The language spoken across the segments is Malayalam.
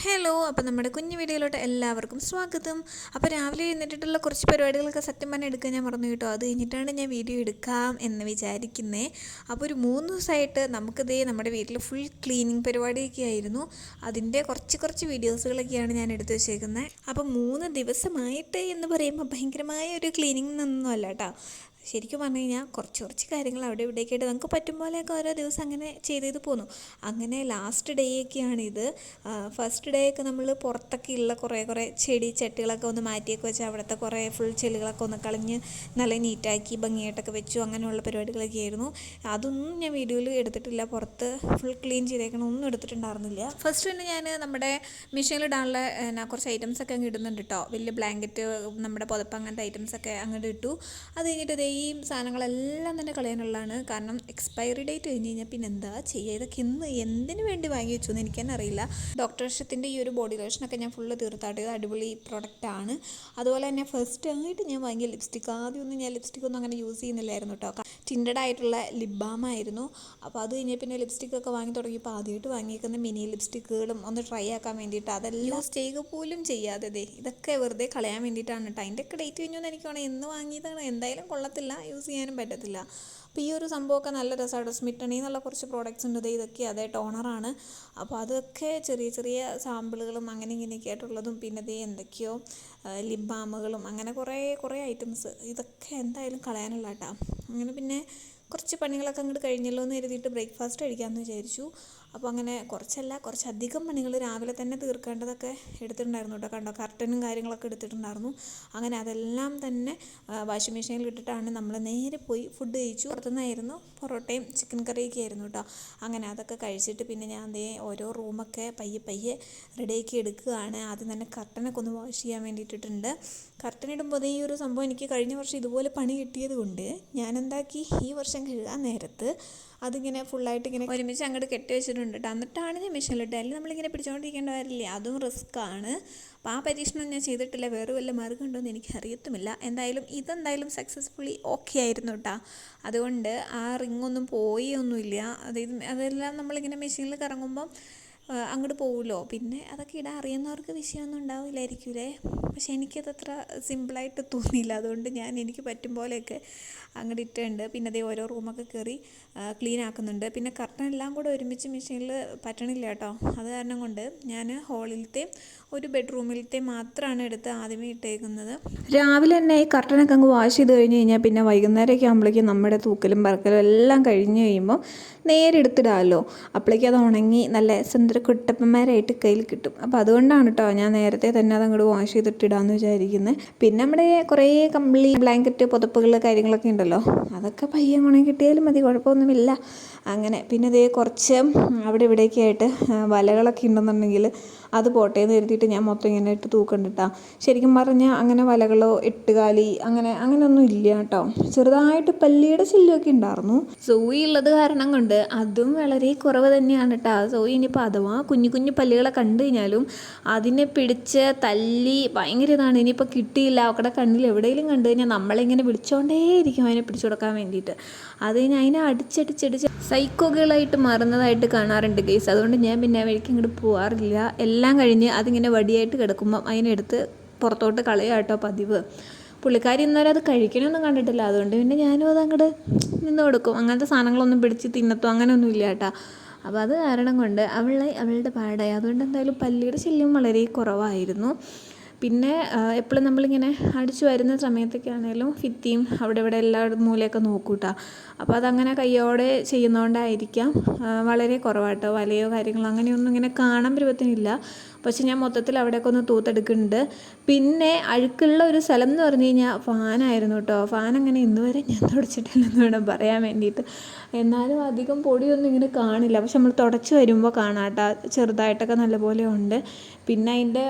ഹലോ, അപ്പോൾ നമ്മുടെ കുഞ്ഞു വീഡിയോയിലോട്ട് എല്ലാവർക്കും സ്വാഗതം. അപ്പോൾ രാവിലെ എഴുന്നേറ്റിട്ടുള്ള കുറച്ച് പരിപാടികളൊക്കെ സത്യം പറഞ്ഞാൽ എടുക്കാൻ ഞാൻ മറന്നു കേട്ടോ. അത് കഴിഞ്ഞിട്ടാണ് ഞാൻ വീഡിയോ എടുക്കാം എന്ന് വിചാരിക്കുന്നത്. അപ്പോൾ ഒരു 3 ദിവസമായിട്ട് നമുക്കിതേ നമ്മുടെ വീട്ടിൽ ഫുൾ ക്ലീനിങ് പരിപാടിയൊക്കെ ആയിരുന്നു. അതിൻ്റെ കുറച്ച് വീഡിയോസുകളൊക്കെയാണ് ഞാൻ എടുത്തു വെച്ചേക്കുന്നത്. അപ്പോൾ 3 ദിവസമായിട്ട് എന്ന് പറയുമ്പോൾ ഭയങ്കരമായ ഒരു ക്ലീനിങ് ഒന്നും അല്ല കേട്ടോ. ശരിക്കും പറഞ്ഞു കഴിഞ്ഞാൽ കുറച്ച് കാര്യങ്ങൾ അവിടെ ഇവിടെയൊക്കെ ആയിട്ട് നമുക്ക് പറ്റും പോലെയൊക്കെ ഓരോ ദിവസം അങ്ങനെ ചെയ്ത് പോന്നു. അങ്ങനെ ലാസ്റ്റ് ഡേ ഒക്കെയാണിത്. ഫസ്റ്റ് ഡേ ഒക്കെ നമ്മൾ പുറത്തൊക്കെ ഉള്ള കുറേ ചെടി ചട്ടികളൊക്കെ ഒന്ന് മാറ്റിയൊക്കെ വെച്ച് അവിടുത്തെ കുറേ ഫുൾ ചെടികളൊക്കെ ഒന്ന് കളഞ്ഞ് നല്ല നീറ്റാക്കി ഭംഗിയായിട്ടൊക്കെ വെച്ചു. അങ്ങനെയുള്ള പരിപാടികളൊക്കെ ആയിരുന്നു. അതൊന്നും ഞാൻ വീഡിയോയിൽ എടുത്തിട്ടില്ല. പുറത്ത് ഫുൾ ക്ലീൻ ചെയ്തേക്കണം ഒന്നും എടുത്തിട്ടുണ്ടായിരുന്നില്ല. ഫസ്റ്റ് തന്നെ ഞാൻ നമ്മുടെ മെഷീനിലിടാനുള്ള കുറച്ച് ഐറ്റംസൊക്കെ അങ്ങ് ഇടുന്നുണ്ട് കേട്ടോ. വലിയ ബ്ലാങ്കറ്റ്, നമ്മുടെ പുതപ്പ്, അങ്ങനത്തെ ഐറ്റംസൊക്കെ അങ്ങോട്ട് ഇട്ടു. അത് കഴിഞ്ഞിട്ട് ഈ സാധനങ്ങളെല്ലാം തന്നെ കളയാനുള്ളതാണ്. കാരണം എക്സ്പയറി ഡേറ്റ് കഴിഞ്ഞ് കഴിഞ്ഞാൽ പിന്നെ എന്താ ചെയ്യുക? ഇതൊക്കെ എന്തിനു വേണ്ടി വാങ്ങി വെച്ചു എന്ന് എനിക്ക് തന്നെ അറിയില്ല. ഡോക്ടർ ഷത്തിൻ്റെ ഈ ഒരു ബോഡി ലോഷനൊക്കെ ഞാൻ ഫുള്ള് തീർത്തായിട്ട് ഇത് അടിപൊളി പ്രൊഡക്റ്റാണ്. അതുപോലെ തന്നെ ഫസ്റ്റ് ആയിട്ട് ഞാൻ വാങ്ങിയ ലിപ്സ്റ്റിക്ക്, ആദ്യമൊന്നും ഞാൻ ലിപ്സ്റ്റിക്കൊന്നും അങ്ങനെ യൂസ് ചെയ്യുന്നില്ലായിരുന്നു കേട്ടോ. ടിൻറ്റഡ് ആയിട്ടുള്ള ലിപ് ബാമായിരുന്നു. അപ്പോൾ അത് കഴിഞ്ഞാൽ പിന്നെ ലിപ്സ്റ്റിക്കൊക്കെ വാങ്ങി തുടങ്ങിയപ്പോൾ ആദ്യമായിട്ട് വാങ്ങിയേക്കുന്ന മിനി ലിപ്സ്റ്റിക്കുകളും ഒന്ന് ട്രൈ ആക്കാൻ വേണ്ടിയിട്ട് അതെല്ലാം യൂസ് ചെയ്യുക പോലും ചെയ്യാതെ ഇതൊക്കെ വെറുതെ കളയാൻ വേണ്ടിയിട്ടാണ് കേട്ടോ. അതിൻ്റെയൊക്കെ ഡേറ്റ് കഴിഞ്ഞു എനിക്ക് വേണം. എന്ന് വാങ്ങിയതാണ്, എന്തായാലും കൊള്ളത്തില്ല, യൂസ് ചെയ്യാനും പറ്റത്തില്ല. അപ്പോൾ ഈ ഒരു സംഭവമൊക്കെ നല്ല രസമാണ്. സ്മിറ്റണി എന്നുള്ള കുറച്ച് പ്രോഡക്റ്റ്സ് ഉണ്ട്. ഇതൊക്കെ അതേ ടോണറാണ്. അപ്പോൾ അതൊക്കെ ചെറിയ സാമ്പിളുകളും അങ്ങനെ ഇങ്ങനെയൊക്കെ ആയിട്ടുള്ളതും പിന്നെ എന്തൊക്കെയോ ലിപ് ബാമുകളും അങ്ങനെ കുറേ ഐറ്റംസ്. ഇതൊക്കെ എന്തായാലും കളയാനുള്ള കേട്ടോ. അങ്ങനെ പിന്നെ കുറച്ച് പണികളൊക്കെ അങ്ങോട്ട് കഴിഞ്ഞല്ലോ എന്ന് കരുതിയിട്ട് ബ്രേക്ക്ഫാസ്റ്റ് കഴിക്കാമെന്ന് വിചാരിച്ചു. അപ്പോൾ അങ്ങനെ കുറച്ചധികം പണികൾ രാവിലെ തന്നെ തീർക്കേണ്ടതൊക്കെ എടുത്തിട്ടുണ്ടായിരുന്നു കേട്ടോ. കണ്ടോ, കർട്ടനും കാര്യങ്ങളൊക്കെ എടുത്തിട്ടുണ്ടായിരുന്നു. അങ്ങനെ അതെല്ലാം തന്നെ വാഷിംഗ് മെഷീനിൽ ഇട്ടിട്ടാണ് നമ്മൾ നേരെ പോയി ഫുഡ് കഴിച്ചു. പുറത്തുനിന്നായിരുന്നു പൊറോട്ടയും ചിക്കൻ കറിയൊക്കെ ആയിരുന്നു കേട്ടോ. അങ്ങനെ അതൊക്കെ കഴിച്ചിട്ട് പിന്നെ ഞാൻ ഓരോ റൂമൊക്കെ പയ്യെ റെഡിയാക്കി എടുക്കുകയാണ്. ആദ്യം തന്നെ കർട്ടനൊക്കെ ഒന്ന് വാഷ് ചെയ്യാൻ വേണ്ടിയിട്ടുണ്ട്. കർട്ടൻ ഇടുമ്പോൾ ഈ ഒരു സംഭവം എനിക്ക് കഴിഞ്ഞ വർഷം ഇതുപോലെ പണി കിട്ടിയത് കൊണ്ട് ഞാൻ എന്താക്കി, ഈ വർഷം കഴുകാൻ നേരത്ത് അതിങ്ങനെ ഫുള്ളായിട്ട് ഇങ്ങനെ ഒരുമിച്ച് അങ്ങോട്ട് കെട്ടി വെച്ചിട്ടുണ്ട് കേട്ടോ. എന്നിട്ടാണ് ഞാൻ മെഷീനിലിട്ട്. അല്ലെങ്കിൽ നമ്മളിങ്ങനെ പിടിച്ചുകൊണ്ടിരിക്കേണ്ട കാര്യമില്ലേ, അതും റിസ്ക്കാണ്. അപ്പോൾ ആ പരീക്ഷണം ഞാൻ ചെയ്തിട്ടില്ല. വേറെ വല്ല മാർഗം ഉണ്ടോ എന്ന് എനിക്ക് അറിയത്തുമില്ല. ഇതെന്തായാലും സക്സസ്ഫുള്ളി ഓക്കെ ആയിരുന്നു കേട്ടോ. അതുകൊണ്ട് ആ റിങ്ങൊന്നും പോയൊന്നുമില്ല. അതെല്ലാം നമ്മളിങ്ങനെ മെഷീനിൽ കറങ്ങുമ്പം അങ്ങോട്ട് പോകുമല്ലോ. പിന്നെ അതൊക്കെ ഇടാൻ അറിയുന്നവർക്ക് വിഷയമൊന്നും ഉണ്ടാവില്ലായിരിക്കൂലേ. പക്ഷെ എനിക്കതത്ര സിമ്പിളായിട്ട് തോന്നിയില്ല. അതുകൊണ്ട് എനിക്ക് പറ്റും പോലെയൊക്കെ അങ്ങോട്ട് ഇട്ടുണ്ട്. പിന്നെ ഓരോ റൂമൊക്കെ കയറി ക്ലീൻ ആക്കുന്നുണ്ട്. പിന്നെ കർട്ടൻ എല്ലാം കൂടെ ഒരുമിച്ച് മെഷീനിൽ പറ്റണില്ല കേട്ടോ. അത് കാരണം കൊണ്ട് ഞാൻ ഹോളിലത്തെ ഒരു ബെഡ്റൂമിലത്തെ മാത്രമാണ് എടുത്ത് ആദ്യമേ ഇട്ടേക്കുന്നത്. രാവിലെ തന്നെ ഈ കർട്ടനൊക്കെ അങ്ങ് വാഷ് ചെയ്ത് കഴിഞ്ഞ് കഴിഞ്ഞാൽ പിന്നെ വൈകുന്നേരമൊക്കെ ആകുമ്പോഴേക്കും നമ്മുടെ തൂക്കലും പറക്കലും എല്ലാം കഴിഞ്ഞ് കഴിയുമ്പോൾ നേരെ എടുത്തിടാമല്ലോ. അപ്പോഴേക്കും അത് ഉണങ്ങി നല്ല സുന്ദര കുട്ടപ്പന്മാരായിട്ട് കയ്യിൽ കിട്ടും. അപ്പോൾ അതുകൊണ്ടാണ് കേട്ടോ ഞാൻ നേരത്തെ തന്നെ അതങ്ങോട്ട് വാഷ് ചെയ്തിട്ടിടാമെന്ന് വിചാരിക്കുന്നത്. പിന്നെ നമ്മുടെ കുറേ കമ്പിളി, ബ്ലാങ്കറ്റ്, പുതപ്പുകൾ കാര്യങ്ങളൊക്കെ ഉണ്ടല്ലോ, അതൊക്കെ പയ്യെ ഉണങ്ങി കിട്ടിയാലും മതി, കുഴപ്പമൊന്നുമില്ല. അങ്ങനെ പിന്നെ കുറച്ച് അവിടെ ഇവിടെയൊക്കെ ആയിട്ട് വലകളൊക്കെ ഉണ്ടെന്നുണ്ടെങ്കിൽ അത് പോട്ടേന്ന് കരുതിയിട്ട് ഞാൻ മൊത്തം ഇങ്ങനെ ഇട്ട് തൂക്കണ്ടിട്ടാ. ശരിക്കും പറഞ്ഞാൽ അങ്ങനെ വലകളോ എട്ടുകാലി അങ്ങനെയൊന്നും ഇല്ല കേട്ടോ. ചെറുതായിട്ട് പല്ലിയുടെ ശല്യമൊക്കെ ഉണ്ടായിരുന്നു. സൂയി ഉള്ളത് കാരണം കൊണ്ട് അതും വളരെ കുറവ് തന്നെയാണ് കേട്ടോ. സൂയി ഇനിയിപ്പോൾ അഥവാ കുഞ്ഞു പല്ലികളെ കണ്ടു കഴിഞ്ഞാലും അതിനെ പിടിച്ച് തല്ലി ഭയങ്കര ഇതാണ്. ഇനിയിപ്പോൾ കിട്ടിയില്ല, അവക്കടെ കണ്ണിൽ എവിടെയെങ്കിലും കണ്ടു കഴിഞ്ഞാൽ നമ്മളിങ്ങനെ വിളിച്ചുകൊണ്ടേയിരിക്കും അതിനെ പിടിച്ചു കൊടുക്കാൻ വേണ്ടിയിട്ട്. അത് കഴിഞ്ഞ് അതിനെ അടിച്ചടിച്ച് സൈക്കോകളായിട്ട് മാറുന്നതായിട്ട് കാണാറുണ്ട് ഗൈസ്. അതുകൊണ്ട് ഞാൻ പിന്നെ വഴിക്ക് ഇങ്ങോട്ട് പോകാറില്ല. എല്ലാം കഴിഞ്ഞ് അതിങ്ങനെ വടിയായിട്ട് കിടക്കുമ്പം അതിനെടുത്ത് പുറത്തോട്ട് കളയുക കേട്ടോ പതിവ്. പുള്ളിക്കാരി ഇന്നേരം അത് കഴിക്കണമെന്നും കണ്ടിട്ടില്ല. അതുകൊണ്ട് പിന്നെ ഞാനും അത് അങ്ങോട്ട് നിന്ന് കൊടുക്കും. അങ്ങനത്തെ സാധനങ്ങളൊന്നും പിടിച്ച് തിന്നത്തോ അങ്ങനെയൊന്നും ഇല്ല കേട്ടോ. അപ്പോൾ അത് കാരണം കൊണ്ട് അവളുടെ പാടായി. അതുകൊണ്ട് എന്തായാലും പല്ലിയുടെ ശല്യം വളരെ കുറവായിരുന്നു. പിന്നെ എപ്പോഴും നമ്മളിങ്ങനെ അടിച്ചു വരുന്ന സമയത്തൊക്കെ ആണെങ്കിലും ഭിത്തിയും അവിടെ ഇവിടെ എല്ലാ മൂലയൊക്കെ നോക്കൂട്ടാ. അപ്പോൾ അതങ്ങനെ കയ്യോടെ ചെയ്യുന്നതുകൊണ്ടായിരിക്കാം വളരെ കുറവാട്ടോ. വലയോ കാര്യങ്ങളോ അങ്ങനെയൊന്നും ഇങ്ങനെ കാണാൻ പരുവത്തിനില്ല. പക്ഷെ ഞാൻ മൊത്തത്തിൽ അവിടെയൊക്കെ ഒന്ന് തൂത്തെടുക്കുന്നുണ്ട്. പിന്നെ അഴുക്കുള്ള ഒരു സ്ഥലം എന്ന് പറഞ്ഞു കഴിഞ്ഞാൽ ഫാനായിരുന്നു കേട്ടോ. ഫാൻ അങ്ങനെ ഇന്നുവരെ ഞാൻ തുടച്ചിട്ടില്ലെന്ന് വേണം പറയാൻ വേണ്ടിയിട്ട്. എന്നാലും അധികം പൊടിയൊന്നും ഇങ്ങനെ കാണില്ല. പക്ഷെ നമ്മൾ തുടച്ച് വരുമ്പോൾ കാണാം കേട്ടോ, ചെറുതായിട്ടൊക്കെ നല്ലപോലെ ഉണ്ട്. പിന്നെ അതിൻ്റെ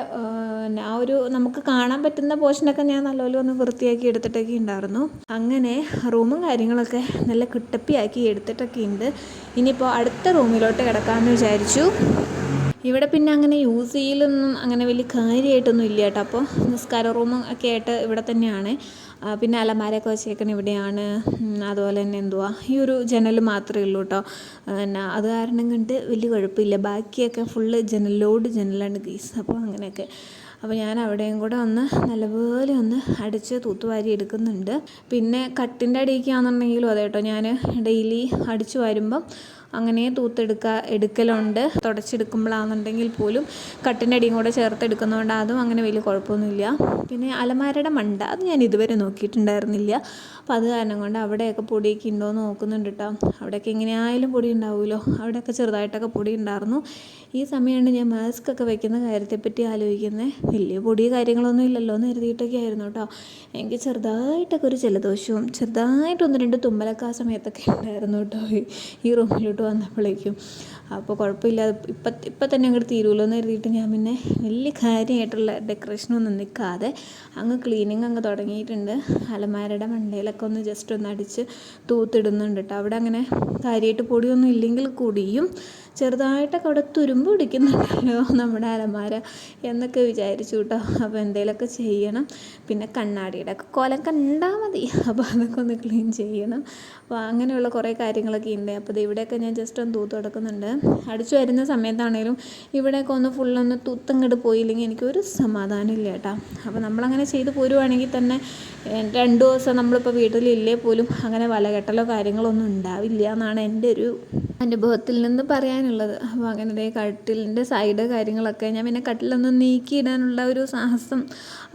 ആ ഒരു നമുക്ക് കാണാൻ പറ്റുന്ന പോർഷനൊക്കെ ഞാൻ നല്ലപോലെ ഒന്ന് വൃത്തിയാക്കി എടുത്തിട്ടൊക്കെ ഉണ്ടായിരുന്നു. അങ്ങനെ റൂമും കാര്യങ്ങളൊക്കെ നല്ല കുട്ടപ്പിയാക്കി എടുത്തിട്ടൊക്കെ ഉണ്ട്. ഇനിയിപ്പോൾ അടുത്ത റൂമിലോട്ട് കിടക്കാമെന്ന് വിചാരിച്ചു. ഇവിടെ പിന്നെ അങ്ങനെ യൂസ് ചെയ്യലൊന്നും അങ്ങനെ വലിയ കാര്യമായിട്ടൊന്നും ഇല്ല കേട്ടോ. അപ്പോൾ നിസ്കാര റൂമും ഒക്കെ ആയിട്ട് ഇവിടെ തന്നെയാണ്. പിന്നെ അലമാരയൊക്കെ വെച്ചേക്കുന്നത് ഇവിടെയാണ്. അതുപോലെ തന്നെ ഈ ഒരു ജനൽ മാത്രമേ ഉള്ളൂ കേട്ടോ. പിന്നെ അത് കാരണം കൊണ്ട് വലിയ കുഴപ്പമില്ല. ബാക്കിയൊക്കെ ഫുള്ള് ജനലാണ് ഗീസ്. അപ്പോൾ അങ്ങനെയൊക്കെ. അപ്പോൾ ഞാൻ അവിടെയും കൂടെ നല്ലപോലെ അടിച്ച് തൂത്തുവാരി എടുക്കുന്നുണ്ട്. പിന്നെ കട്ടിൻ്റെ അടിയിലേക്കാണെന്നുണ്ടെങ്കിലും അതെ കേട്ടോ, ഞാൻ ഡെയിലി അടിച്ചു വരുമ്പം അങ്ങനെ എടുക്കലുണ്ട്. തുടച്ചെടുക്കുമ്പോഴാണെന്നുണ്ടെങ്കിൽ പോലും കട്ടിൻ്റെ അടിയും കൂടെ ചേർത്തെടുക്കുന്നതുകൊണ്ട് അതും അങ്ങനെ വലിയ കുഴപ്പമൊന്നുമില്ല. പിന്നെ അലമാരയുടെ മണ്ട അത് ഞാൻ ഇതുവരെ നോക്കിയിട്ടുണ്ടായിരുന്നില്ല. അപ്പോൾ അത് കാരണം കൊണ്ട് അവിടെയൊക്കെ പൊടിയൊക്കെ ഉണ്ടോ എന്ന് നോക്കുന്നുണ്ട് കേട്ടോ. അവിടെയൊക്കെ എങ്ങനെയായാലും പൊടി ഉണ്ടാവുമല്ലോ. അവിടെയൊക്കെ ചെറുതായിട്ടൊക്കെ പൊടി ഉണ്ടായിരുന്നു. ഈ സമയമാണ് ഞാൻ മാസ്ക് ഒക്കെ വയ്ക്കുന്ന കാര്യത്തെപ്പറ്റി ആലോചിക്കുന്നത്. വലിയ പൊടി കാര്യങ്ങളൊന്നും ഇല്ലല്ലോ എന്ന് കരുതിയിട്ടൊക്കെ ആയിരുന്നു കേട്ടോ. എനിക്ക് ചെറുതായിട്ടൊക്കെ ഒരു ജലദോഷവും ചെറുതായിട്ട് 1-2 തുമ്മലൊക്കെ ആ സമയത്തൊക്കെ ഉണ്ടായിരുന്നു കേട്ടോ, ഈ റൂമിലോട്ട് വന്നപ്പോഴേക്കും. അപ്പോൾ കുഴപ്പമില്ലാതെ ഇപ്പം തന്നെ അങ്ങോട്ട് തീരുമല്ലോ എന്ന് കരുതിയിട്ട് ഞാൻ പിന്നെ വലിയ കാര്യമായിട്ടുള്ള ഡെക്കറേഷനൊന്നും നിൽക്കാതെ ക്ലീനിങ് തുടങ്ങിയിട്ടുണ്ട്. അലമാരയുടെ മണ്ടയിലൊക്കെ ജസ്റ്റ് അടിച്ച് തൂത്തിടുന്നുണ്ട് കേട്ടോ. അവിടെ അങ്ങനെ കാര്യമായിട്ട് പൊടിയൊന്നും ഇല്ലെങ്കിൽ കൂടിയും ചെറുതായിട്ടൊക്കെ അവിടെ തുരുമ്പ് പിടിക്കുന്നുണ്ടല്ലോ നമ്മുടെ അലമാര എന്നൊക്കെ വിചാരിച്ചു കേട്ടോ. അപ്പോൾ എന്തെങ്കിലുമൊക്കെ ചെയ്യണം. പിന്നെ കണ്ണാടിയുടെ ഒക്കെ കോലം കണ്ടാൽ മതി. അപ്പോൾ അതൊക്കെ ക്ലീൻ ചെയ്യണം. അപ്പോൾ അങ്ങനെയുള്ള കുറേ കാര്യങ്ങളൊക്കെ ഉണ്ട്. അപ്പോൾ ഇവിടെയൊക്കെ ഞാൻ ജസ്റ്റ് തൂത്ത് കൊടുക്കുന്നുണ്ട്. അടിച്ചു വരുന്ന സമയത്താണേലും ഇവിടെയൊക്കെ ഫുള്ളൊന്ന് തൂത്തങ്ങോട്ട് പോയില്ലെങ്കിൽ എനിക്കൊരു സമാധാനമില്ല കേട്ടോ. അപ്പോൾ നമ്മളങ്ങനെ ചെയ്ത് പോരുവാണെങ്കിൽ തന്നെ 2 ദിവസം നമ്മളിപ്പോൾ വീട്ടിലില്ലേ പോലും അങ്ങനെ വലകെട്ടലോ കാര്യങ്ങളൊന്നും ഉണ്ടാവില്ല എന്നാണ് എൻ്റെ ഒരു അനുഭവത്തിൽ നിന്ന് പറയാനുള്ളത്. അപ്പോൾ അങ്ങനെ കട്ടിലിൻ്റെ സൈഡ് കാര്യങ്ങളൊക്കെ ഞാൻ പിന്നെ കട്ടിലൊന്നും നീക്കിയിടാനുള്ള ഒരു സാഹസം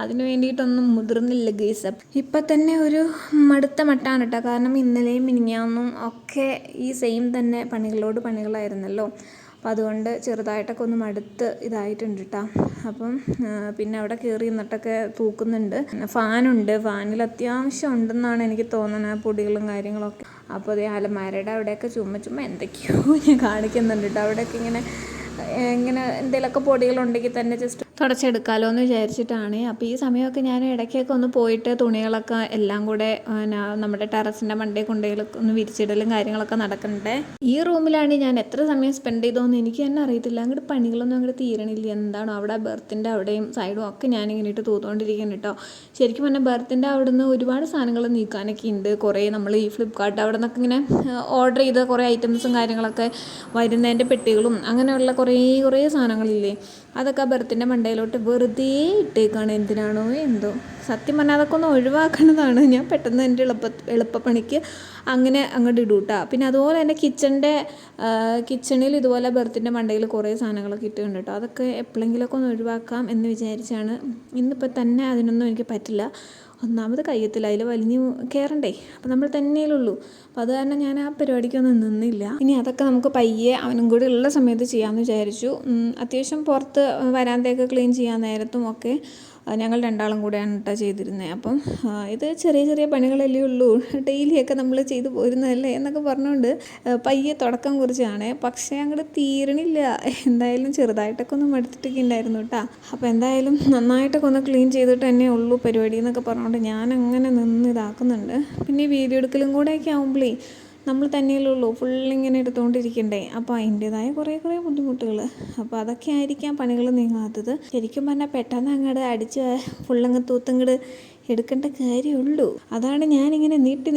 അതിന് വേണ്ടിയിട്ടൊന്നും മുതിർന്നില്ല ഗൈസ്. ഇപ്പം തന്നെ ഒരു മടുത്ത മട്ടാണ് കേട്ടോ. കാരണം ഇന്നലെയും മിനിഞ്ഞാന്നും ഒക്കെ ഈ സെയിം തന്നെ പണികളായിരുന്നല്ലോ. അപ്പോൾ അതുകൊണ്ട് ചെറുതായിട്ടൊക്കെ മടുത്ത് ഇതായിട്ടുണ്ട് കേട്ടോ. അപ്പം പിന്നെ അവിടെ കയറി നിന്നിട്ടൊക്കെ തൂക്കുന്നുണ്ട്. ഫാനുണ്ട്, ഫാനിൽ അത്യാവശ്യം ഉണ്ടെന്നാണ് എനിക്ക് തോന്നുന്നത്, പൊടികളും കാര്യങ്ങളൊക്കെ. അപ്പോൾ അതേ അലമാരയുടെ അവിടെയൊക്കെ ചുമ്മാ എന്തൊക്കെയോ ഞാൻ കാണിക്കുന്നുണ്ട് കേട്ടോ. അവിടെയൊക്കെ ഇങ്ങനെ എന്തെങ്കിലുമൊക്കെ പൊടികളുണ്ടെങ്കിൽ തന്നെ ജസ്റ്റ് തുടച്ചെടുക്കാമല്ലോ എന്ന് വിചാരിച്ചിട്ടാണ്. അപ്പോൾ ഈ സമയമൊക്കെ ഞാൻ ഇടയ്ക്കൊക്കെ പോയിട്ട് തുണികളൊക്കെ എല്ലാം കൂടെ നമ്മുടെ ടെറസിൻ്റെ മണ്ടയിൽ കൊണ്ടുപോയി വിരിച്ചിടലും കാര്യങ്ങളൊക്കെ നടക്കണ്ടേ. ഈ റൂമിലാണ് ഞാൻ എത്ര സമയം സ്പെൻഡ് ചെയ്തോന്ന് എനിക്ക് തന്നെ അറിയത്തില്ല. അങ്ങോട്ട് പണികളൊന്നും അങ്ങോട്ട് തീരണില്ല. എന്താണോ അവിടെ ബെർത്തിൻ്റെ അവിടെയും സൈഡും ഒക്കെ ഞാനിങ്ങനെ ഇട്ട് തൂത്തുകൊണ്ടിരിക്കുന്നു കേട്ടോ. ശരിക്കും പറഞ്ഞാൽ ബെർത്തിൻ്റെ അവിടെ നിന്ന് ഒരുപാട് സാധനങ്ങൾ നീക്കാനൊക്കെ ഉണ്ട്. കുറേ നമ്മൾ ഈ ഫ്ലിപ്കാർട്ട് അവിടെ നിന്നൊക്കെ ഇങ്ങനെ ഓർഡർ ചെയ്ത കുറേ ഐറ്റംസും കാര്യങ്ങളൊക്കെ വരുന്നതിൻ്റെ പെട്ടികളും അങ്ങനെയുള്ള കുറേ സാധനങ്ങളില്ലേ, അതൊക്കെ ബെർത്തിൻ്റെ മണ്ടയിലോട്ട് വെറുതെ ഇട്ടേക്കാണ്. എന്തിനാണോ എന്തോ. സത്യം പറഞ്ഞാൽ അതൊക്കെ ഒഴിവാക്കണതാണ്. ഞാൻ പെട്ടെന്ന് എൻ്റെ എളുപ്പപ്പണിക്ക് അങ്ങനെ അങ്ങോട്ട് ഇടും കേട്ടോ. പിന്നെ അതുപോലെ തന്നെ കിച്ചണിൽ ഇതുപോലെ ബെർത്തിൻ്റെ മണ്ടയിൽ കുറേ സാധനങ്ങളൊക്കെ ഇട്ടിട്ടുണ്ട് കേട്ടോ. അതൊക്കെ എപ്പോഴെങ്കിലുമൊക്കെ ഒഴിവാക്കാം എന്ന് വിചാരിച്ചാണ്. ഇന്നിപ്പോൾ തന്നെ അതിനൊന്നും എനിക്ക് പറ്റില്ല. ഒന്നാമത് കയ്യത്തില്ല, അതിൽ വലിഞ്ഞ് കയറണ്ടേ. അപ്പോൾ നമ്മൾ തന്നെയുള്ളൂ. അപ്പോൾ അത് കാരണം ഞാൻ ആ പരിപാടിക്കൊന്നും നിന്നില്ല. ഇനി അതൊക്കെ നമുക്ക് പയ്യെ അവനും കൂടി ഉള്ള സമയത്ത് ചെയ്യാമെന്ന് വിചാരിച്ചു. അത്യാവശ്യം പുറത്ത് വരാന്തയൊക്കെ ക്ലീൻ ചെയ്യാൻ നേരത്തും ഒക്കെ ഞങ്ങൾ 2 ആളും കൂടെയാണ് കേട്ടോ ചെയ്തിരുന്നത്. അപ്പം ഇത് ചെറിയ പണികളല്ലേ ഉള്ളൂ, ഡെയിലിയൊക്കെ നമ്മൾ ചെയ്തു പോരുന്നതല്ലേ എന്നൊക്കെ പറഞ്ഞുകൊണ്ട് പയ്യെ തുടക്കം കുറിച്ചാണ്. പക്ഷേ അങ്ങോട്ട് തീരണില്ല. എന്തായാലും ചെറുതായിട്ടൊക്കെ മടുത്തിട്ടൊക്കെ ഉണ്ടായിരുന്നു കേട്ടോ. അപ്പോൾ എന്തായാലും നന്നായിട്ടൊക്കെ ക്ലീൻ ചെയ്തിട്ട് തന്നെ ഉള്ളൂ പരിപാടി എന്നൊക്കെ പറഞ്ഞുകൊണ്ട് ഞാൻ അങ്ങനെ നിന്ന് ഇതാക്കുന്നുണ്ട്. പിന്നെ ഈ വീഡിയോ എടുക്കലും കൂടെയൊക്കെ ആകുമ്പോഴേ നമ്മൾ തന്നെയല്ലുള്ളൂ ഫുള്ളിങ്ങനെ എടുത്തുകൊണ്ടിരിക്കണ്ടേ. അപ്പോൾ അതിൻ്റേതായ കുറേ ബുദ്ധിമുട്ടുകൾ. അപ്പോൾ അതൊക്കെ ആയിരിക്കാം പണികൾ നീങ്ങാത്തത്. ശരിക്കും പറഞ്ഞാൽ പെട്ടെന്ന് അങ്ങോട്ട് അടിച്ച് ഫുള്ളങ്ങ് തൂത്തങ്ങോട്ട് എടുക്കേണ്ട കാര്യമുള്ളൂ. അതാണ് ഞാനിങ്ങനെ നീട്ടി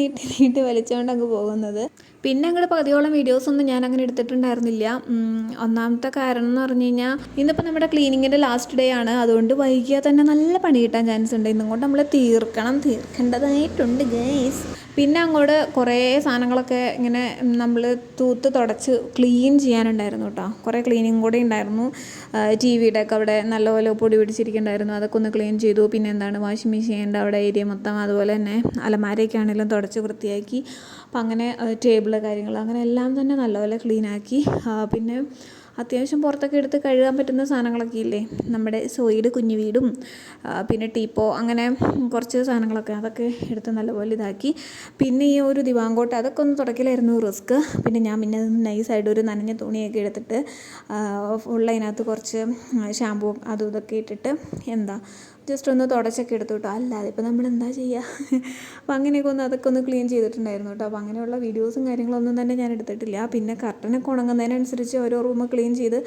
വലിച്ചുകൊണ്ട് അങ്ങ് പോകുന്നത്. പിന്നെ അങ്ങോട്ട് പകുതിയോളം വീഡിയോസൊന്നും ഞാൻ അങ്ങനെ എടുത്തിട്ടുണ്ടായിരുന്നില്ല. ഒന്നാമത്തെ കാരണം എന്ന് പറഞ്ഞു കഴിഞ്ഞാൽ ഇന്നിപ്പോൾ നമ്മുടെ ക്ലീനിങ്ങിൻ്റെ ലാസ്റ്റ് ഡേ ആണ്. അതുകൊണ്ട് വൈകിയാൽ തന്നെ നല്ല പണി കിട്ടാൻ ചാൻസ് ഉണ്ട്. ഇന്നും കൊണ്ട് നമ്മൾ തീർക്കേണ്ടതായിട്ടുണ്ട് ഗൈസ്. പിന്നെ അങ്ങോട്ട് കുറേ സാധനങ്ങളൊക്കെ ഇങ്ങനെ നമ്മൾ തൂത്ത് തുടച്ച് ക്ലീൻ ചെയ്യാനുണ്ടായിരുന്നു കേട്ടോ. കുറേ ക്ലീനിങ് കൂടെ ഉണ്ടായിരുന്നു. ടിവിയുടെ ഒക്കെ അവിടെ നല്ലപോലെ പൊടി പിടിച്ചിരിക്കുന്നുണ്ടായിരുന്നു, അതൊക്കെ ഒന്ന് ക്ലീൻ ചെയ്തു. പിന്നെ എന്താണ് വാഷിംഗ് മെഷീൻ്റെ അവിടെ ഏരിയ മൊത്തം, അതുപോലെ തന്നെ അലമാരയൊക്കെ ആണെങ്കിലും തുടച്ച് വൃത്തിയാക്കി. അപ്പം അങ്ങനെ ടേബിള് കാര്യങ്ങൾ അങ്ങനെ എല്ലാം തന്നെ നല്ലപോലെ ക്ലീനാക്കി. പിന്നെ അത്യാവശ്യം പുറത്തൊക്കെ എടുത്ത് കഴുകാൻ പറ്റുന്ന സാധനങ്ങളൊക്കെ ഇല്ലേ, നമ്മുടെ സോയിഡ് കുഞ്ഞു വീടും പിന്നെ ടീപ്പോ അങ്ങനെ കുറച്ച് സാധനങ്ങളൊക്കെ അതൊക്കെ എടുത്ത് നല്ലപോലെ ഇതാക്കി. പിന്നെ ഈ ഒരു ദിവാങ്കോട്ട് അതൊക്കെ ഒന്ന് തുടക്കലായിരുന്നു റിസ്ക്. പിന്നെ ഞാൻ നൈസായിട്ട് ഒരു നനഞ്ഞ തുണിയൊക്കെ എടുത്തിട്ട് ഫുള്ളതിനകത്ത് കുറച്ച് ഷാമ്പൂ അതും ഇതൊക്കെ ഇട്ടിട്ട് ജസ്റ്റ് ഒന്ന് തുടച്ചൊക്കെ എടുത്തു കേട്ടോ. അല്ലാതെ ഇപ്പോൾ നമ്മൾ എന്താ ചെയ്യുക. അപ്പോൾ അങ്ങനെയൊക്കെ അതൊക്കെ ഒന്ന് ക്ലീൻ ചെയ്തിട്ടുണ്ടായിരുന്നു കേട്ടോ. അപ്പോൾ അങ്ങനെയുള്ള വീഡിയോസും കാര്യങ്ങളൊന്നും തന്നെ ഞാൻ എടുത്തിട്ടില്ല. പിന്നെ കർട്ടനൊക്കെ ഉണങ്ങുന്നതിനനുസരിച്ച് ഓരോ റൂം ക്ലീൻ ക്ലീൻ ചെയ്ത്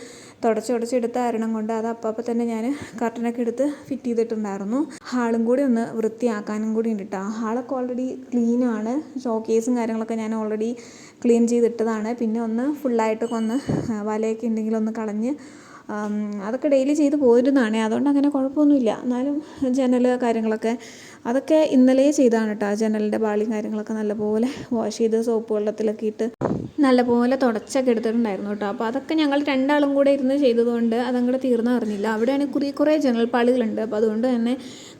തുടച്ചെടുത്ത കാരണം കൊണ്ട് അത് അപ്പം തന്നെ ഞാൻ കർട്ടനൊക്കെ എടുത്ത് ഫിറ്റ് ചെയ്തിട്ടുണ്ടായിരുന്നു. ഹാളും കൂടി ഒന്ന് വൃത്തിയാക്കാനും കൂടി ഉണ്ട് കേട്ടോ. ഹാളൊക്കെ ഓൾറെഡി ക്ലീനാണ്. ഷോക്കേസും കാര്യങ്ങളൊക്കെ ഞാൻ ഓൾറെഡി ക്ലീൻ ചെയ്തിട്ടതാണ്. പിന്നെ ഒന്ന് ഫുള്ളായിട്ടൊക്കെ ഒന്ന് വലയൊക്കെ ഉണ്ടെങ്കിൽ ഒന്ന് കളഞ്ഞ് അതൊക്കെ ഡെയിലി ചെയ്ത് പോയിരുന്നതാണ്. അതുകൊണ്ട് അങ്ങനെ കുഴപ്പമൊന്നുമില്ല. എന്നാലും ജനൽ കാര്യങ്ങളൊക്കെ അതൊക്കെ ഇന്നലെ ചെയ്തതാണ് കേട്ടോ. ജനലിൻ്റെ പാളിയും കാര്യങ്ങളൊക്കെ നല്ലപോലെ വാഷ് ചെയ്ത് സോപ്പ് വെള്ളത്തിലൊക്കെ ഇട്ട് നല്ലപോലെ തുടച്ചൊക്കെ എടുത്തിട്ടുണ്ടായിരുന്നു കേട്ടോ. അപ്പോൾ അതൊക്കെ ഞങ്ങൾ രണ്ടാളും കൂടെ ഇരുന്ന് ചെയ്തതുകൊണ്ട് അതങ്ങോട്ട് തീർന്നു അറിഞ്ഞില്ല. അവിടെയാണെങ്കിൽ കുറേ ജനൽപ്പാളികളുണ്ട്. അപ്പോൾ അതുകൊണ്ട് തന്നെ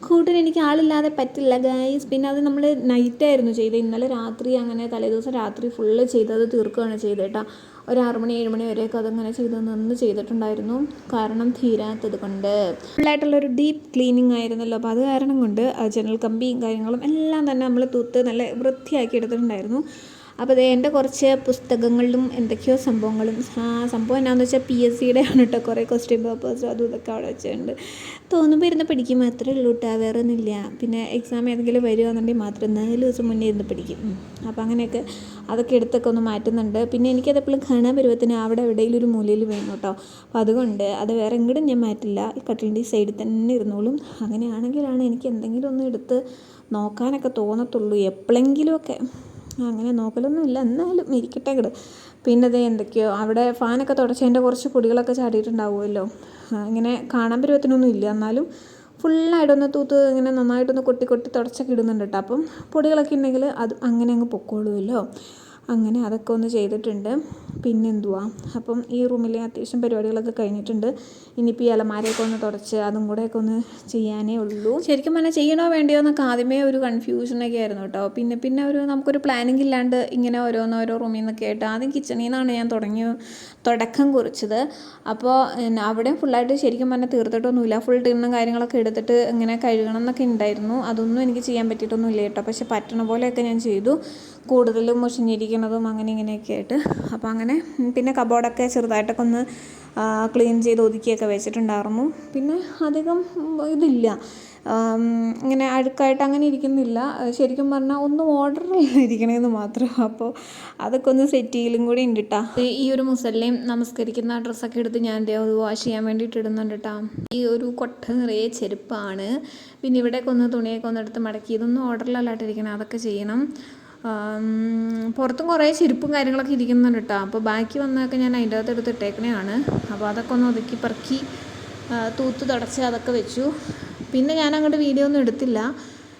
കൂട്ടിന് എനിക്ക് ആളില്ലാതെ പറ്റില്ല ഗൈസ്. പിന്നെ അത് നമ്മൾ നൈറ്റായിരുന്നു ചെയ്തത്. ഇന്നലെ രാത്രി അങ്ങനെ തലേദിവസം രാത്രി ഫുള്ള് ചെയ്തത് തീർക്കുകയാണ് ചെയ്തത് കേട്ടോ. ഒരു 6 മണി 7 മണി വരെയൊക്കെ അതങ്ങനെ നിന്ന് ചെയ്തിട്ടുണ്ടായിരുന്നു. കാരണം തീരാത്തത് കൊണ്ട് ഫുള്ളായിട്ടുള്ളൊരു ഡീപ്പ് ക്ലീനിങ് ആയിരുന്നല്ലോ. അപ്പോൾ അത് കാരണം കൊണ്ട് ജനൽ കമ്പിയും കാര്യങ്ങളും എല്ലാം തന്നെ നമ്മൾ തൂത്ത് നല്ല വൃത്തിയാക്കി എടുത്തിട്ടുണ്ടായിരുന്നു. അപ്പോൾ എൻ്റെ കുറച്ച് പുസ്തകങ്ങളിലും എന്തൊക്കെയോ സംഭവങ്ങളും സംഭവം എന്നാന്ന് വെച്ചാൽ PSCയുടെ ആണ് കേട്ടോ. കുറേ ക്വസ്റ്റ്യൻ പേപ്പേഴ്സും അതും ഇതൊക്കെ അവിടെ വെച്ചിട്ടുണ്ട്. തോന്നുമ്പോൾ ഇരുന്ന് പഠിക്കും മാത്രമേ ഉള്ളൂ കേട്ടോ, വേറെ ഒന്നുമില്ല. പിന്നെ എക്സാം ഏതെങ്കിലും വരികയാണെന്നുണ്ടെങ്കിൽ മാത്രം 4 ദിവസം മുന്നേ ഇരുന്ന് പഠിക്കും. അപ്പോൾ അങ്ങനെയൊക്കെ അതൊക്കെ എടുത്തൊക്കെ ഒന്ന് മാറ്റുന്നുണ്ട്. പിന്നെ എനിക്കതെപ്പോഴും കാണാൻ പരുവത്തിന് അവിടെ എവിടെയെങ്കിലും ഒരു മൂലയിൽ വേണം കേട്ടോ. അപ്പോൾ അതുകൊണ്ട് അത് വേറെ എങ്ങോട്ടും ഞാൻ മാറ്റില്ല. ഈ കട്ടിലിൻ്റെ ഈ സൈഡിൽ തന്നെ ഇരുന്നോളും. അങ്ങനെയാണെങ്കിലാണ് എനിക്ക് എന്തെങ്കിലും ഒന്ന് എടുത്ത് നോക്കാനൊക്കെ തോന്നത്തുള്ളൂ. എപ്പോഴെങ്കിലുമൊക്കെ അങ്ങനെ നോക്കലൊന്നുമില്ല, എന്നാലും ഇരിക്കട്ടെ ഇങ്ങട്. പിന്നെ അത് എന്തൊക്കെയോ അവിടെ ഫാനൊക്കെ തുടച്ചതിൻ്റെ കുറച്ച് പൊടികളൊക്കെ ചാടിയിട്ടുണ്ടാവുമല്ലോ. ഇങ്ങനെ കാണാൻ പരുവത്തിനൊന്നും ഇല്ല, എന്നാലും ഫുള്ളായിട്ടൊന്ന് തൂത്ത് ഇങ്ങനെ നന്നായിട്ടൊന്ന് കൊട്ടി തുടച്ചൊക്കെ ഇടുന്നുണ്ട് കേട്ടോ. അപ്പം പൊടികളൊക്കെ ഉണ്ടെങ്കിൽ അത് അങ്ങനെ അങ്ങ് പൊക്കോളുമല്ലോ. അങ്ങനെ അതൊക്കെ ഒന്ന് ചെയ്തിട്ടുണ്ട്. പിന്നെന്തുവാ, അപ്പം ഈ റൂമിലെ അത്യാവശ്യം പരിപാടികളൊക്കെ കഴിഞ്ഞിട്ടുണ്ട്. ഇനിയിപ്പോൾ ഈ അലമാരയൊക്കെ ഒന്ന് തുടച്ച് അതും കൂടെയൊക്കെ ഒന്ന് ചെയ്യാനേ ഉള്ളൂ. ശരിക്കും പറഞ്ഞാൽ ചെയ്യണോ വേണ്ടയോ എന്നൊക്കെ ആദ്യമേ ഒരു കൺഫ്യൂഷനൊക്കെ ആയിരുന്നു കേട്ടോ. പിന്നെ നമുക്കൊരു പ്ലാനിങ് ഇല്ലാണ്ട് ഇങ്ങനെ ഓരോ റൂമിൽ നിന്നൊക്കെ ആയിട്ട് ആദ്യം കിച്ചണിൽ നിന്നാണ് ഞാൻ തുടക്കം കുറിച്ചത്. അപ്പോൾ അവിടെയും ഫുള്ളായിട്ട് ശരിക്കും പറഞ്ഞാൽ തീർത്തിട്ടൊന്നുമില്ല. ഫുൾ ടിന്നും കാര്യങ്ങളൊക്കെ എടുത്തിട്ട് ഇങ്ങനെ കഴുകണം എന്നൊക്കെ ഉണ്ടായിരുന്നു. അതൊന്നും എനിക്ക് ചെയ്യാൻ പറ്റിയിട്ടൊന്നുമില്ല കേട്ടോ. പക്ഷെ പറ്റണ പോലെയൊക്കെ ഞാൻ ചെയ്തു. കൂടുതലും മുഷിഞ്ഞിരിക്കുന്നതും അങ്ങനെ ഇങ്ങനെയൊക്കെ ആയിട്ട്. അപ്പോൾ അങ്ങനെ പിന്നെ കബോർഡൊക്കെ ചെറുതായിട്ടൊക്കെ ഒന്ന് ക്ലീൻ ചെയ്ത് ഒതുക്കിയൊക്കെ വെച്ചിട്ടുണ്ടായിരുന്നു. പിന്നെ അധികം ഇതില്ല, ഇങ്ങനെ അഴുക്കായിട്ട് അങ്ങനെ ഇരിക്കുന്നില്ല. ശരിക്കും പറഞ്ഞാൽ ഒന്നും ഓർഡറിൽ ഇരിക്കണമെന്ന് മാത്രം. അപ്പോൾ അതൊക്കെ ഒന്ന് സെറ്റ് ചെയ്യലും കൂടി ഉണ്ട് കേട്ടോ. ഈ ഒരു മുസല്ലയും നമസ്കരിക്കുന്ന ഡ്രസ്സൊക്കെ എടുത്ത് ഞാൻ വാഷ് ചെയ്യാൻ വേണ്ടിയിട്ട് ഇടുന്നുണ്ട് കേട്ടോ. ഈ ഒരു കൊട്ട നിറയെ ചെരുപ്പാണ്. പിന്നെ ഇവിടെയൊക്കെ ഒന്ന് തുണിയൊക്കെ ഒന്ന് എടുത്ത് മടക്കി, ഇതൊന്നും ഓർഡറിലല്ലാട്ടിരിക്കണം, അതൊക്കെ ചെയ്യണം. പുറത്തും കുറേ ചെരുപ്പും കാര്യങ്ങളൊക്കെ ഇരിക്കുന്നുണ്ട് കേട്ടോ. അപ്പോൾ ബാക്കി വന്നതൊക്കെ ഞാൻ അതിൻ്റെ അകത്ത് എടുത്ത് ഇട്ടേക്കണതാണ്. അപ്പോൾ അതൊക്കെ ഒന്ന് ഒതുക്കി പെറുക്കി തൂത്ത് തുടച്ച് അതൊക്കെ വെച്ചു. പിന്നെ ഞാൻ അങ്ങോട്ട് വീഡിയോ ഒന്നും എടുത്തില്ല.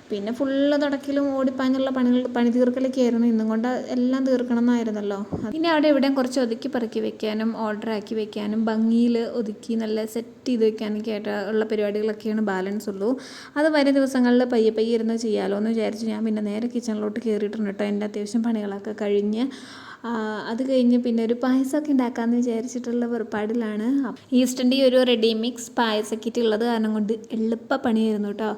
പിന്നെ ഫുള്ള് തുടക്കലും ഓടിപ്പാഞ്ഞുള്ള പണി തീർക്കലൊക്കെ ആയിരുന്നു. ഇന്നും കൊണ്ട് എല്ലാം തീർക്കണം എന്നായിരുന്നല്ലോ. പിന്നെ അവിടെ എവിടെയും കുറച്ച് ഒതുക്കി പറക്കി വെക്കാനും ഓർഡറാക്കി വെക്കാനും ഭംഗിയിൽ ഒതുക്കി നല്ല സെറ്റ് ചെയ്ത് വെക്കാനൊക്കെ ആയിട്ട് ഉള്ള പരിപാടികളൊക്കെയാണ് ബാലൻസ് ഉള്ളൂ. അത് വരും ദിവസങ്ങളിൽ പയ്യെ ഇരുന്ന് ചെയ്യാമല്ലോ എന്ന് വിചാരിച്ച് ഞാൻ പിന്നെ നേരെ കിച്ചണിലോട്ട് കയറിയിട്ടുണ്ട് കേട്ടോ. എൻ്റെ അത്യാവശ്യം പണികളൊക്കെ കഴിഞ്ഞ് അത് കഴിഞ്ഞ് പിന്നെ ഒരു പായസമൊക്കെ ഉണ്ടാക്കാമെന്ന് വിചാരിച്ചിട്ടുള്ള പുറപ്പാടിലാണ്. ഈസ്റ്ററിൻ്റെ ഒരു റെഡി മിക്സ് പായസക്കിറ്റ് ഉള്ളത് കാരണം കൊണ്ട് എളുപ്പ പണിയായിരുന്നു കേട്ടോ.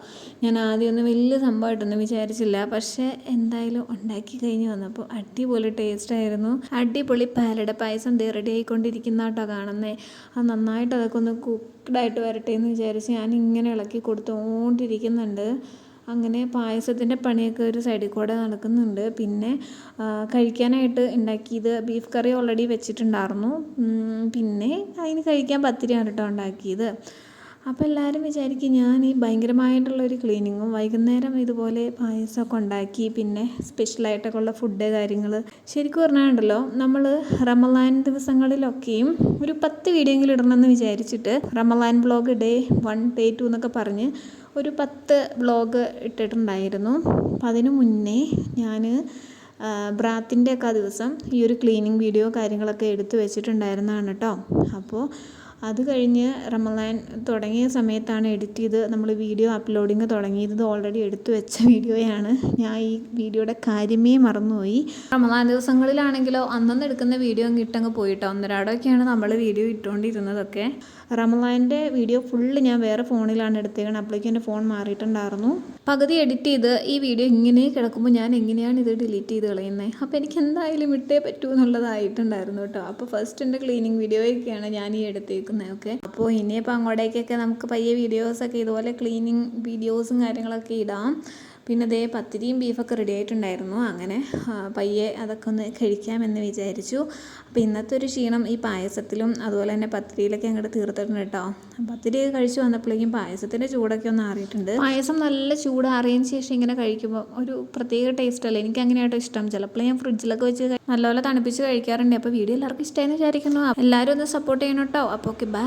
ഞാൻ ആദ്യമൊന്നും വലിയ സംഭവമായിട്ടൊന്നും വിചാരിച്ചില്ല. പക്ഷേ എന്തായാലും ഉണ്ടാക്കി കഴിഞ്ഞ് വന്നപ്പോൾ അടിപൊളി ടേസ്റ്റായിരുന്നു. അടിപൊളി പാലട പായസം റെഡി ആയിക്കൊണ്ടിരിക്കുന്ന കേട്ടോ കാണുന്നത്. അത് നന്നായിട്ട് അതൊക്കെ ഒന്ന് കുക്ക്ഡായിട്ട് വരട്ടെ എന്ന് വിചാരിച്ച് ഞാൻ ഇങ്ങനെ ഇളക്കി കൊടുത്തുകൊണ്ടിരിക്കുന്നുണ്ട്. അങ്ങനെ പായസത്തിൻ്റെ പണിയൊക്കെ ഒരു സൈഡിൽ കൂടെ നടക്കുന്നുണ്ട്. പിന്നെ കഴിക്കാനായിട്ട് ഉണ്ടാക്കിയത് ബീഫ് കറി ഓൾറെഡി വെച്ചിട്ടുണ്ടായിരുന്നു. പിന്നെ അതിന് കഴിക്കാൻ പത്തിരിയാണ് കേട്ടോ ഉണ്ടാക്കിയത്. അപ്പോൾ എല്ലാവരും വിചാരിക്കും ഞാൻ ഈ ഭയങ്കരമായിട്ടുള്ളൊരു ക്ലീനിങ്ങും വൈകുന്നേരം ഇതുപോലെ പായസമൊക്കെ ഉണ്ടാക്കി പിന്നെ സ്പെഷ്യലായിട്ടൊക്കെ ഉള്ള ഫുഡ് കാര്യങ്ങൾ. ശരിക്കും പറഞ്ഞാലുണ്ടല്ലോ, നമ്മൾ റമളാൻ ദിവസങ്ങളിലൊക്കെയും ഒരു 10 വീഡിയോയെങ്കിലും ഇടണമെന്ന് വിചാരിച്ചിട്ട് റമളാൻ വ്ളോഗ് ഡേ 1 ഡേ 2 എന്നൊക്കെ പറഞ്ഞ് ഒരു 10 വ്ളോഗ് ഇട്ടിട്ടുണ്ടായിരുന്നു. അപ്പോൾ അതിനു മുന്നേ ഞാൻ ബ്രാത്തിൻ്റെ ഒക്കെ ദിവസം ഈ ഒരു ക്ലീനിങ് വീഡിയോ കാര്യങ്ങളൊക്കെ എടുത്ത് വെച്ചിട്ടുണ്ടായിരുന്നതാണ് കേട്ടോ. അപ്പോൾ അത് കഴിഞ്ഞ് റമളാൻ തുടങ്ങിയ സമയത്താണ് എഡിറ്റ് ചെയ്ത് നമ്മൾ വീഡിയോ അപ്ലോഡിങ് തുടങ്ങിയത്. ഇത് ഓൾറെഡി എടുത്തു വെച്ച വീഡിയോയാണ്. ഞാൻ ഈ വീഡിയോയുടെ കാര്യമേ മറന്നുപോയി. റമളാൻ ദിവസങ്ങളിലാണെങ്കിലോ അന്നൊന്ന് എടുക്കുന്ന വീഡിയോ ഇട്ടങ്ങ് പോയിട്ടോ. ഒന്നരാടൊക്കെയാണ് നമ്മൾ വീഡിയോ ഇട്ടുകൊണ്ടിരുന്നതൊക്കെ. റമളാൻ്റെ വീഡിയോ ഫുള്ള് ഞാൻ വേറെ ഫോണിലാണ് എടുത്തേക്കണം. അപ്പോഴേക്കും എൻ്റെ ഫോൺ മാറിയിട്ടുണ്ടായിരുന്നു. പകുതി എഡിറ്റ് ചെയ്ത് ഈ വീഡിയോ ഇങ്ങനെ കിടക്കുമ്പോൾ ഞാൻ എങ്ങനെയാണ് ഇത് ഡിലീറ്റ് ചെയ്ത് കളയുന്നത്? അപ്പോൾ എനിക്ക് എന്തായാലും ഇട്ടേ പറ്റൂ എന്നുള്ളതായിട്ടുണ്ടായിരുന്നു കേട്ടോ. അപ്പോൾ ഫസ്റ്റ് എൻ്റെ ക്ലീനിങ് വീഡിയോയൊക്കെയാണ് ഞാൻ ഈ എടുത്തേക്കുന്നതൊക്കെ. അപ്പോൾ ഇനിയിപ്പോൾ അങ്ങോട്ടേക്കൊക്കെ നമുക്ക് പയ്യെ വീഡിയോസൊക്കെ ഇതുപോലെ ക്ലീനിങ് വീഡിയോസും കാര്യങ്ങളൊക്കെ ഇടാം. പിന്നെ ദേ പത്തിരിയും ബീഫൊക്കെ റെഡി ആയിട്ടുണ്ടായിരുന്നു. അങ്ങനെ പയ്യെ അതൊക്കെ ഒന്ന് കഴിക്കാമെന്ന് വിചാരിച്ചു. അപ്പോൾ ഇന്നത്തെ ഒരു ക്ഷീണം ഈ പായസത്തിലും അതുപോലെ തന്നെ പത്തിരിയിലൊക്കെ അങ്ങോട്ട് തീർത്തിട്ടുണ്ട് കേട്ടോ. പത്തിരി കഴിച്ച് വന്നപ്പോഴേക്കും പായസത്തിൻ്റെ ചൂടൊക്കെ ഒന്ന് ആറിയിട്ടുണ്ട്. പായസം നല്ല ചൂടാറിയതിന് ശേഷം ഇങ്ങനെ കഴിക്കുമ്പോൾ ഒരു പ്രത്യേക ടേസ്റ്റ് അല്ലേ, എനിക്ക് അങ്ങനെയാട്ടോ ഇഷ്ടം. ചിലപ്പോൾ ഞാൻ ഫ്രിഡ്ജിലൊക്കെ വെച്ച് നല്ലപോലെ തണുപ്പിച്ച് കഴിക്കാറുണ്ട്. അപ്പോൾ വീഡിയോ എല്ലാവർക്കും ഇഷ്ടമായെന്ന് വിചാരിക്കുന്നു. എല്ലാവരും ഒന്ന് സപ്പോർട്ട് ചെയ്യണം കേട്ടോ. അപ്പോൾ ഓക്കെ, ബൈ.